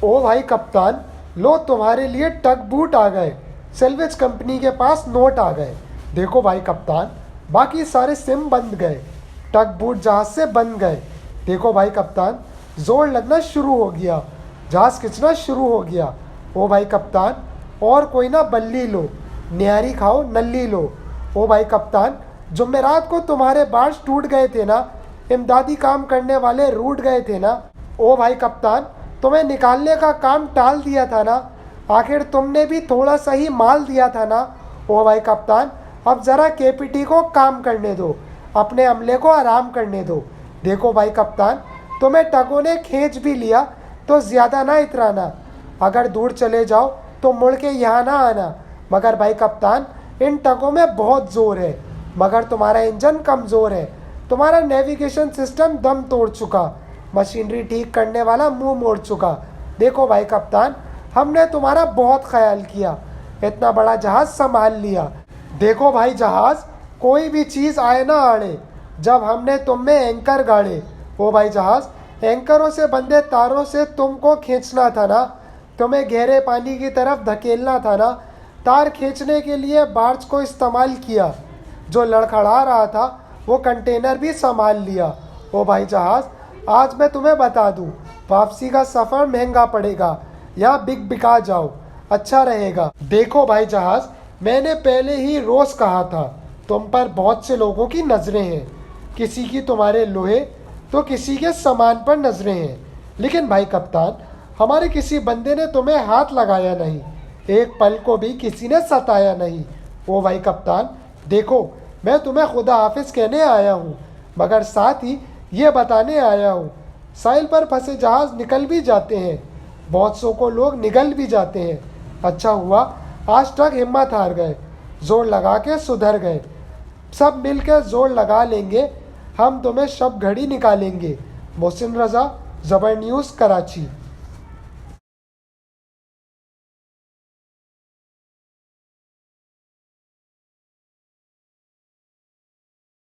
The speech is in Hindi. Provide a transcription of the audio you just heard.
ओ भाई कप्तान, लो तुम्हारे लिए टग बूट आ गए। सेल्वेज कंपनी के पास नोट आ गए। देखो भाई कप्तान, बाकी सारे सिम बंद गए, टग बूट जहाज से बंद गए। देखो भाई कप्तान, जोर लगना शुरू हो गया, जहाज खिंचना शुरू हो गया। ओ भाई कप्तान, और कोई ना बल्ली लो, निहारी खाओ नल्ली लो। ओ भाई कप्तान, जुमेरात को तुम्हारे बार्श टूट गए थे ना, इमदादी काम करने वाले रूठ गए थे ना। ओ भाई कप्तान, तुम्हें निकालने का काम टाल दिया था ना, आखिर तुमने भी थोड़ा सा ही माल दिया था ना। ओ भाई कप्तान, अब ज़रा केपीटी को काम करने दो, अपने अमले को आराम करने दो। देखो भाई कप्तान, तुम्हें टगों ने खींच भी लिया तो ज़्यादा ना इतराना, अगर दूर चले जाओ तो मुड़ के यहाँ ना आना। मगर भाई कप्तान, इन टगों में बहुत ज़ोर है, मगर तुम्हारा इंजन कमज़ोर है, तुम्हारा नेविगेशन सिस्टम दम तोड़ चुका, मशीनरी ठीक करने वाला मुंह मोड़ चुका। देखो भाई कप्तान, हमने तुम्हारा बहुत ख्याल किया, इतना बड़ा जहाज़ संभाल लिया। देखो भाई जहाज़, कोई भी चीज़ आए ना आड़े, जब हमने तुम में एंकर गाड़े। ओ भाई जहाज़, एंकरों से बंधे तारों से तुमको खींचना था ना, तुम्हें गहरे पानी की तरफ धकेलना था ना। तार खींचने के लिए बार्ज को इस्तेमाल किया, जो लड़खड़ा रहा था वो कंटेनर भी संभाल लिया। ओ भाई जहाज़, आज मैं तुम्हें बता दूं, वापसी का सफ़र महंगा पड़ेगा, यहाँ बिक बिका जाओ, अच्छा रहेगा। देखो भाई जहाज़, मैंने पहले ही रोज़ कहा था, तुम पर बहुत से लोगों की नज़रें हैं, किसी की तुम्हारे लोहे तो किसी के सामान पर नज़रें हैं। लेकिन भाई कप्तान, हमारे किसी बंदे ने तुम्हें हाथ लगाया नहीं, एक पल को भी किसी ने सताया नहीं। ओ भाई कप्तान, देखो मैं तुम्हें खुदा हाफिज़ कहने आया हूँ, मगर साथ ही ये बताने आया हूँ, साहिल पर फंसे जहाज़ निकल भी जाते हैं, बहुत सौ को लोग निगल भी जाते हैं। अच्छा हुआ आज तक हिम्मत हार गए, जोर लगा के सुधर गए। सब मिलकर जोर लगा लेंगे, हम तुम्हें शब घड़ी निकालेंगे। मोहसिन रज़ा, ज़बर न्यूज़, कराची।